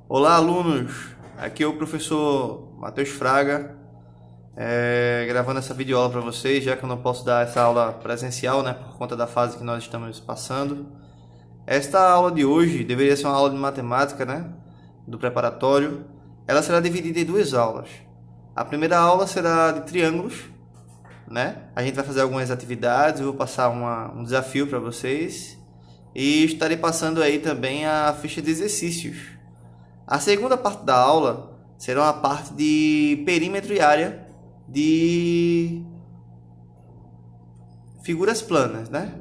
Olá, alunos! Aqui é o professor Matheus Fraga, gravando essa videoaula para vocês, já que eu não posso dar essa aula presencial, né, por conta da fase que nós estamos passando. Esta aula de hoje deveria ser uma aula de matemática, né, do preparatório. Ela será dividida em duas aulas. A primeira aula será de triângulos, né? A gente vai fazer algumas atividades, eu vou passar um desafio para vocês e estarei passando aí também a ficha de exercícios. A segunda parte da aula será uma parte de perímetro e área de figuras planas, né?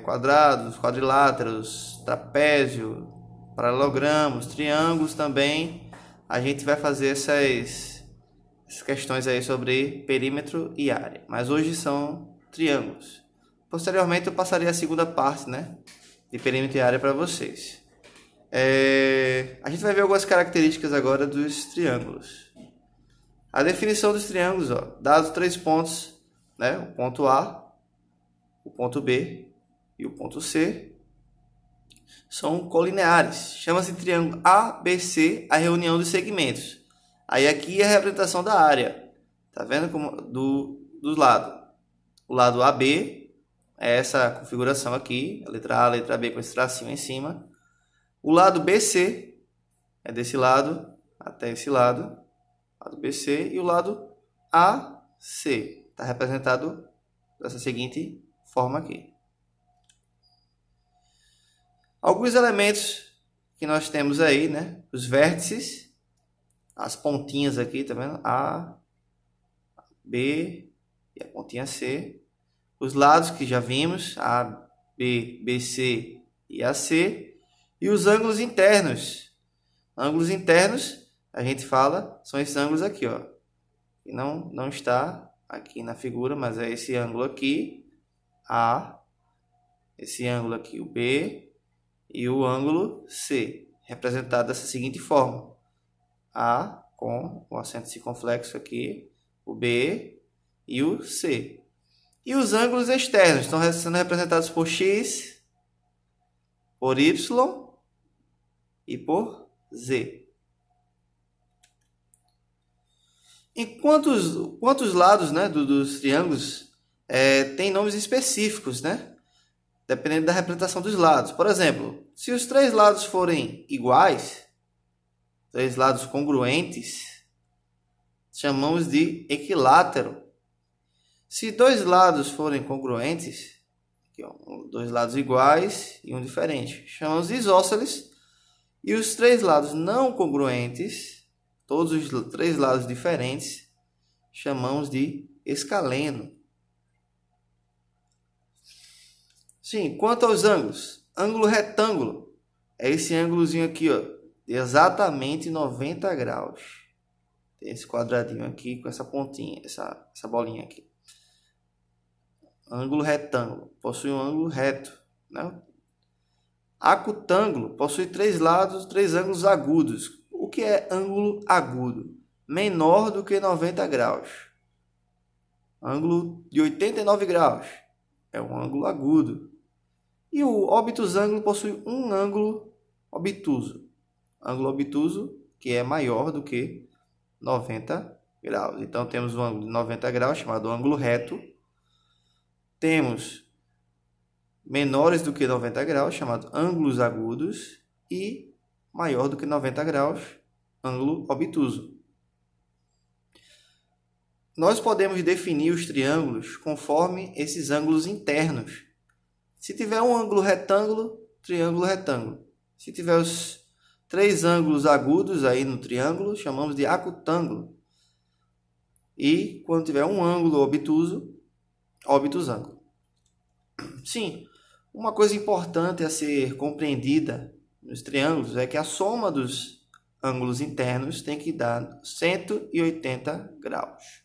Quadrados, quadriláteros, trapézio, paralelogramos, triângulos também. A gente vai fazer essas questões aí sobre perímetro e área. Mas hoje são triângulos. Posteriormente eu passarei a segunda parte, né? De perímetro e área para vocês. A gente vai ver algumas características agora dos triângulos. A definição dos triângulos, ó, dados três pontos, né? O ponto A, o ponto B e o ponto C, são colineares. Chama-se triângulo ABC a reunião dos segmentos. Aí aqui é a representação da área. Tá vendo como do lado? O lado AB é essa configuração aqui, a letra A, a letra B com esse tracinho em cima. O lado BC é desse lado até esse lado BC, e o lado AC está representado dessa seguinte forma aqui. Alguns elementos que nós temos aí, né? Os vértices, as pontinhas aqui, tá vendo? A, B e a pontinha C. Os lados que já vimos, A, B, BC e AC. E os ângulos internos. Ângulos internos, a gente fala, são esses ângulos aqui, ó. Que não está aqui na figura, mas é esse ângulo aqui, A, esse ângulo aqui, o B, e o ângulo C, representado dessa seguinte forma. A com o acento circunflexo aqui, o B e o C. E os ângulos externos estão sendo representados por X, por Y e por Z. Em quantos lados, né, dos triângulos tem nomes específicos, né? Dependendo da representação dos lados. Por exemplo, se os três lados forem iguais, três lados congruentes, chamamos de equilátero. Se dois lados forem congruentes, aqui, ó, dois lados iguais e um diferente, chamamos de isósceles. E os três lados não congruentes, todos os três lados diferentes, chamamos de escaleno. Sim, quanto aos ângulos, ângulo retângulo é esse ângulozinho aqui, ó, de exatamente 90 graus. Tem esse quadradinho aqui com essa pontinha, essa bolinha aqui. Ângulo retângulo possui um ângulo reto, né? Acutângulo possui três lados, três ângulos agudos. O que é ângulo agudo? Menor do que 90 graus. Ângulo de 89 graus é um ângulo agudo. E o obtusângulo possui um ângulo obtuso. Ângulo obtuso que é maior do que 90 graus. Então temos um ângulo de 90 graus chamado ângulo reto. Temos menores do que 90 graus, chamado ângulos agudos, e maior do que 90 graus, ângulo obtuso. Nós podemos definir os triângulos conforme esses ângulos internos. Se tiver um ângulo retângulo, triângulo retângulo. Se tiver os três ângulos agudos aí no triângulo, chamamos de acutângulo. E quando tiver um ângulo obtuso, obtusângulo. Sim, uma coisa importante a ser compreendida nos triângulos é que a soma dos ângulos internos tem que dar 180 graus.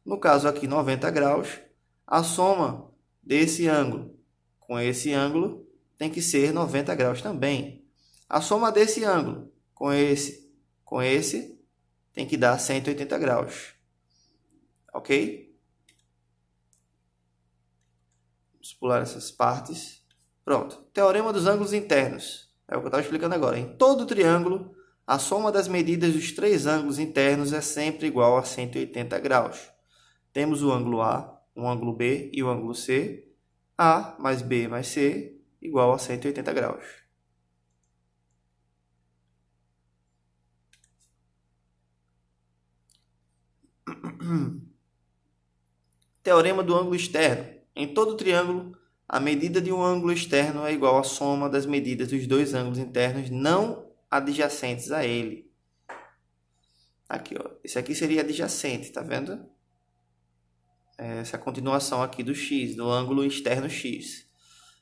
No caso aqui, 90 graus, a soma desse ângulo com esse ângulo tem que ser 90 graus também. A soma desse ângulo com esse tem que dar 180 graus. Ok? Vamos pular essas partes. Pronto. Teorema dos ângulos internos. É o que eu estava explicando agora. Em todo triângulo, a soma das medidas dos três ângulos internos é sempre igual a 180 graus. Temos o ângulo A, o ângulo B e o ângulo C. A mais B mais C igual a 180 graus. Teorema do ângulo externo. Em todo triângulo, a medida de um ângulo externo é igual à soma das medidas dos dois ângulos internos não adjacentes a ele. Aqui, ó. Esse aqui seria adjacente, tá vendo? Essa é a continuação aqui do x, do ângulo externo x.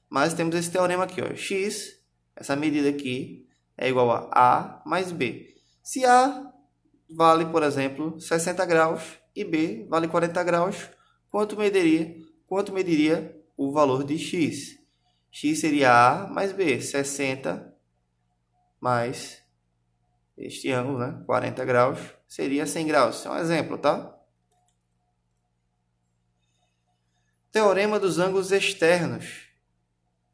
Mas temos esse teorema aqui, ó. X, essa medida aqui, é igual a A mais B. Se A vale, por exemplo, 60 graus e B vale 40 graus, quanto mediria o valor de x? X seria A mais B, 60 mais este ângulo, né? 40 graus, seria 100 graus. Esse é um exemplo, tá? Teorema dos ângulos externos.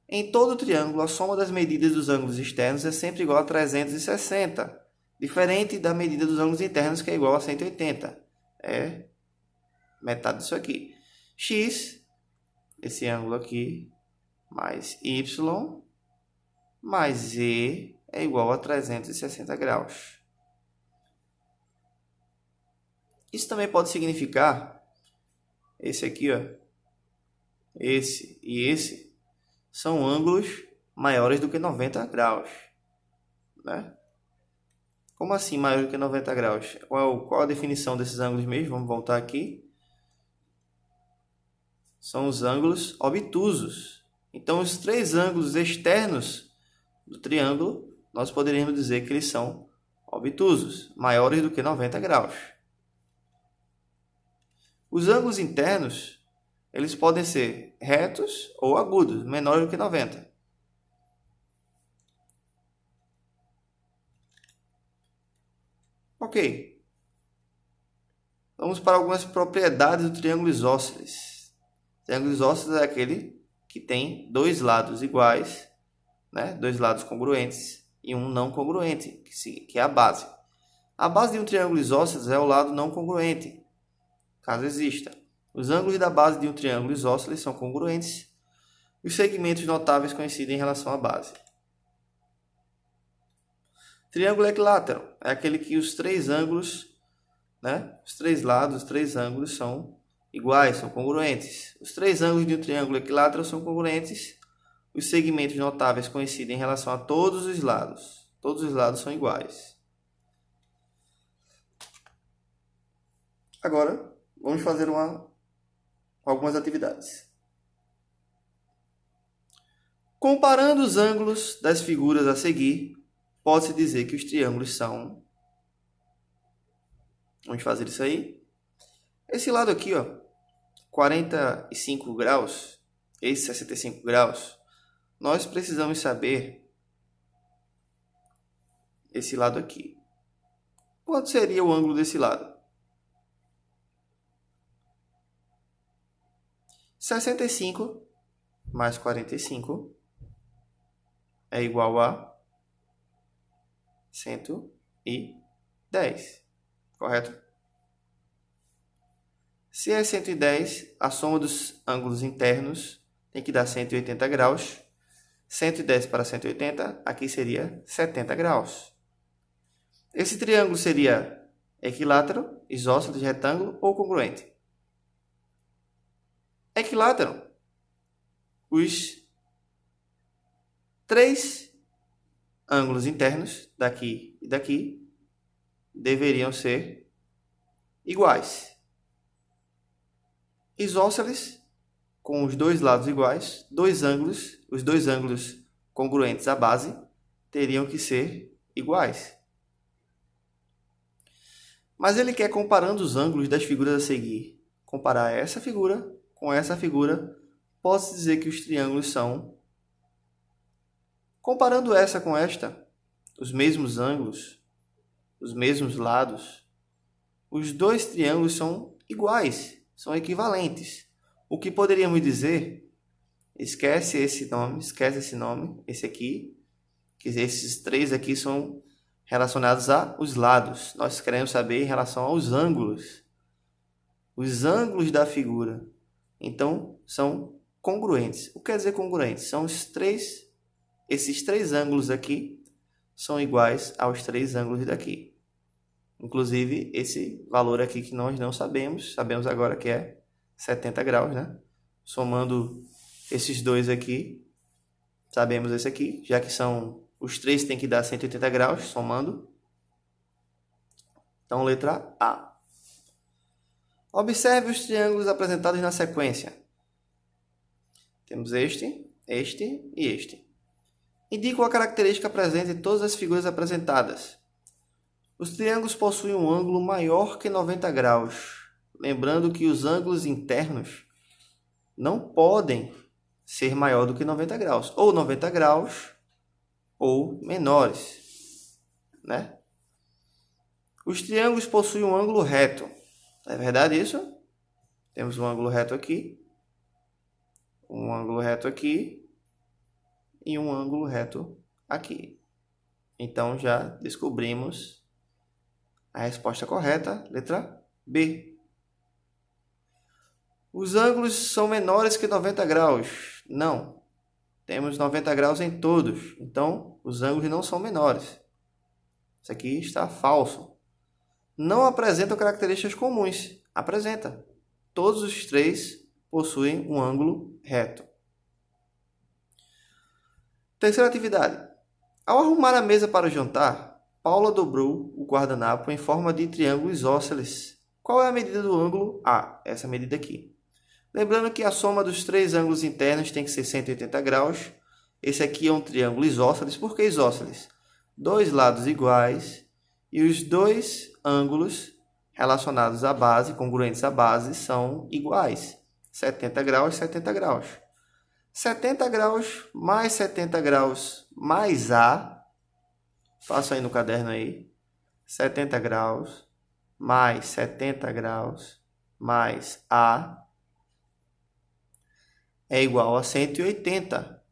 Em todo triângulo, a soma das medidas dos ângulos externos é sempre igual a 360, diferente da medida dos ângulos internos, que é igual a 180. É metade disso aqui. X, esse ângulo aqui, mais Y, mais Z é igual a 360 graus. Isso também pode significar, esse aqui, ó, esse e esse, são ângulos maiores do que 90 graus, né? Como assim maior do que 90 graus? Qual a definição desses ângulos mesmo? Vamos voltar aqui. São os ângulos obtusos. Então, os três ângulos externos do triângulo, nós poderíamos dizer que eles são obtusos, maiores do que 90 graus. Os ângulos internos, eles podem ser retos ou agudos, menores do que 90. Ok. Vamos para algumas propriedades do triângulo isósceles. O triângulo isósceles é aquele que tem dois lados iguais, né? Dois lados congruentes e um não congruente, que é a base. A base de um triângulo isósceles é o lado não congruente, caso exista. Os ângulos da base de um triângulo isósceles são congruentes. Os segmentos notáveis coincidem em relação à base. Triângulo equilátero é aquele que os três ângulos, né? Os três lados, os três ângulos são iguais, são congruentes. Os três ângulos de um triângulo equilátero são congruentes. Os segmentos notáveis coincidem em relação a todos os lados. Todos os lados são iguais. Agora, vamos fazer algumas atividades. Comparando os ângulos das figuras a seguir, pode-se dizer que os triângulos são... Vamos fazer isso aí. Esse lado aqui, ó, 45 graus, esse 65 graus, nós precisamos saber esse lado aqui. Quanto seria o ângulo desse lado? 65 mais 45 é igual a 110, correto? Se é 110, a soma dos ângulos internos tem que dar 180 graus. 110 para 180, aqui seria 70 graus. Esse triângulo seria equilátero, isósceles, retângulo ou congruente? Equilátero. Os três ângulos internos, daqui e daqui, deveriam ser iguais. Isósceles, com os dois lados iguais, os dois ângulos congruentes à base, teriam que ser iguais. Mas ele quer comparando os ângulos das figuras a seguir. Comparar essa figura com essa figura, posso dizer que os triângulos são, comparando essa com esta, os mesmos ângulos, os mesmos lados, os dois triângulos são iguais, são equivalentes. O que poderíamos dizer, esquece esse nome, esse aqui, que esses 3 aqui são relacionados aos lados. Nós queremos saber em relação aos ângulos. Os ângulos da figura. Então, são congruentes. O que quer dizer congruentes? São esses 3 ângulos aqui são iguais aos 3 ângulos daqui. Inclusive, esse valor aqui que nós não sabemos agora que é 70 graus, né? Somando esses dois aqui, sabemos esse aqui, já que são os 3 tem que dar 180 graus, somando. Então, letra A. Observe os triângulos apresentados na sequência. Temos este, este e este. Indica a característica presente em todas as figuras apresentadas. Os triângulos possuem um ângulo maior que 90 graus. Lembrando que os ângulos internos não podem ser maior do que 90 graus. Ou 90 graus ou menores, né? Os triângulos possuem um ângulo reto. É verdade isso? Temos um ângulo reto aqui, um ângulo reto aqui e um ângulo reto aqui. Então, já descobrimos a resposta correta, letra B. Os ângulos são menores que 90 graus. Não. Temos 90 graus em todos. Então, os ângulos não são menores. Isso aqui está falso. Não apresentam características comuns. Apresenta. Todos os 3 possuem um ângulo reto. Terceira atividade. Ao arrumar a mesa para o jantar, Paula dobrou o guardanapo em forma de triângulo isósceles. Qual é a medida do ângulo A? Essa medida aqui. Lembrando que a soma dos 3 ângulos internos tem que ser 180 graus. Esse aqui é um triângulo isósceles. Por que isósceles? 2 lados iguais e os 2 ângulos relacionados à base, congruentes à base, são iguais. 70 graus e 70 graus. 70 graus mais 70 graus mais A. Faça aí no caderno aí. 70 graus mais 70 graus mais A é igual a 180.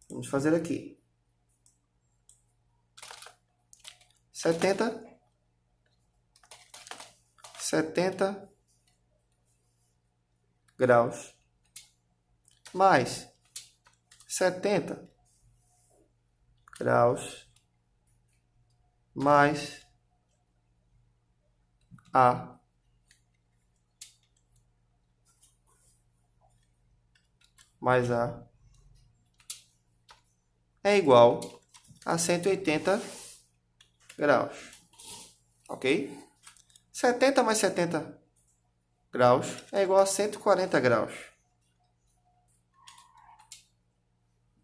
Vamos fazer aqui. 70 graus mais 70 graus mais A é igual a 180 graus. Ok? 70 mais 70 graus é igual a 140 graus.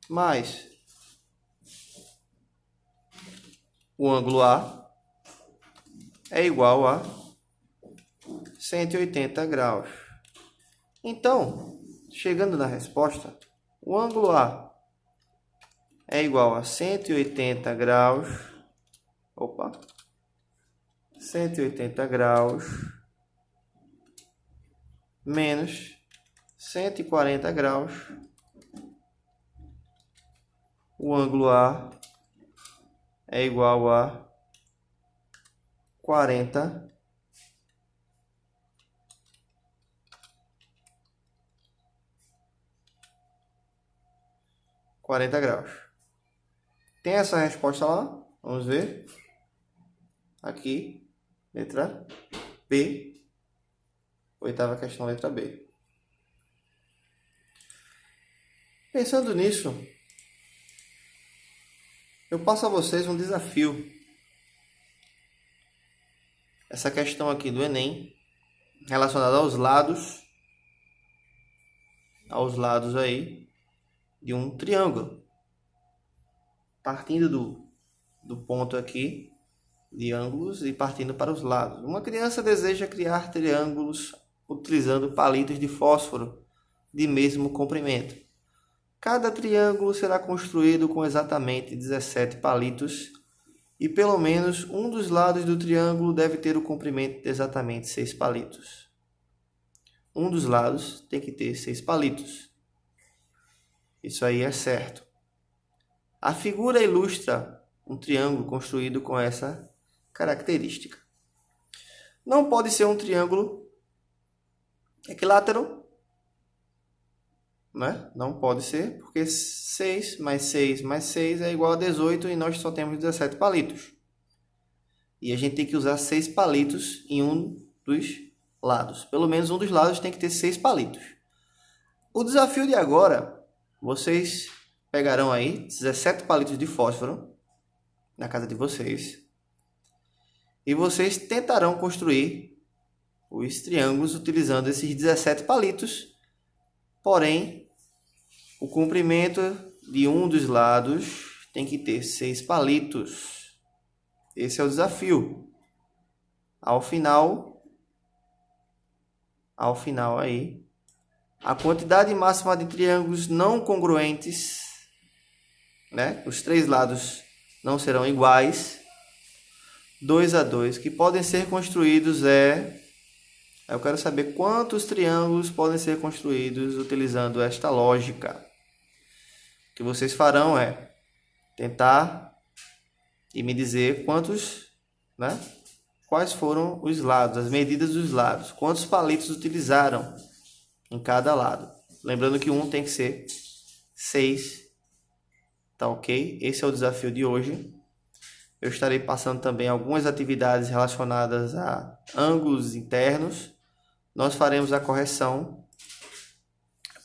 Mais o ângulo A é igual a 180 graus. Então, chegando na resposta, o ângulo A é igual a 180 graus. 180 graus menos 140 graus. O ângulo A é igual a 40 graus. Tem essa resposta lá? Vamos ver. Aqui, letra B. Oitava questão, letra B. Pensando nisso, eu passo a vocês um desafio. Essa questão aqui do Enem, relacionada aos lados aí de um triângulo. Partindo do ponto aqui de ângulos e partindo para os lados. Uma criança deseja criar triângulos utilizando palitos de fósforo de mesmo comprimento. Cada triângulo será construído com exatamente 17 palitos e pelo menos um dos lados do triângulo deve ter o comprimento de exatamente 6 palitos. Um dos lados tem que ter 6 palitos. Isso aí é certo. A figura ilustra um triângulo construído com essa característica. Não pode ser um triângulo equilátero, né? Não pode ser, porque 6 mais 6 mais 6 é igual a 18 e nós só temos 17 palitos. E a gente tem que usar 6 palitos em um dos lados. Pelo menos um dos lados tem que ter 6 palitos. O desafio de agora, vocês pegarão aí 17 palitos de fósforo na casa de vocês e vocês tentarão construir os triângulos utilizando esses 17 palitos, porém o comprimento de um dos lados tem que ter 6 palitos. Esse é o desafio. Ao final aí, a quantidade máxima de triângulos não congruentes, né? Os 3 lados não serão iguais. 2 a 2 que podem ser construídos eu quero saber quantos triângulos podem ser construídos utilizando esta lógica. O que vocês farão é tentar e me dizer quantos, né? Quais foram os lados, as medidas dos lados, quantos palitos utilizaram em cada lado. Lembrando que um tem que ser 6, tá ok? Esse é o desafio de hoje. Eu estarei passando também algumas atividades relacionadas a ângulos internos. Nós faremos a correção.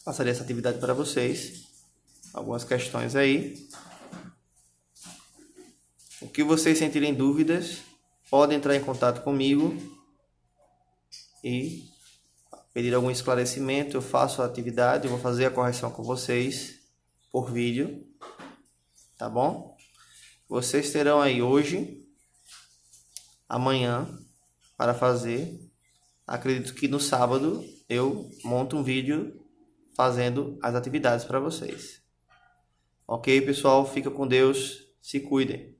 Passarei essa atividade para vocês. Algumas questões aí. O que vocês sentirem dúvidas, podem entrar em contato comigo e pedir algum esclarecimento. Eu faço a atividade, eu vou fazer a correção com vocês por vídeo. Tá bom? Vocês terão aí hoje, amanhã, para fazer. Acredito que no sábado eu monto um vídeo fazendo as atividades para vocês. Ok, pessoal? Fica com Deus. Se cuidem.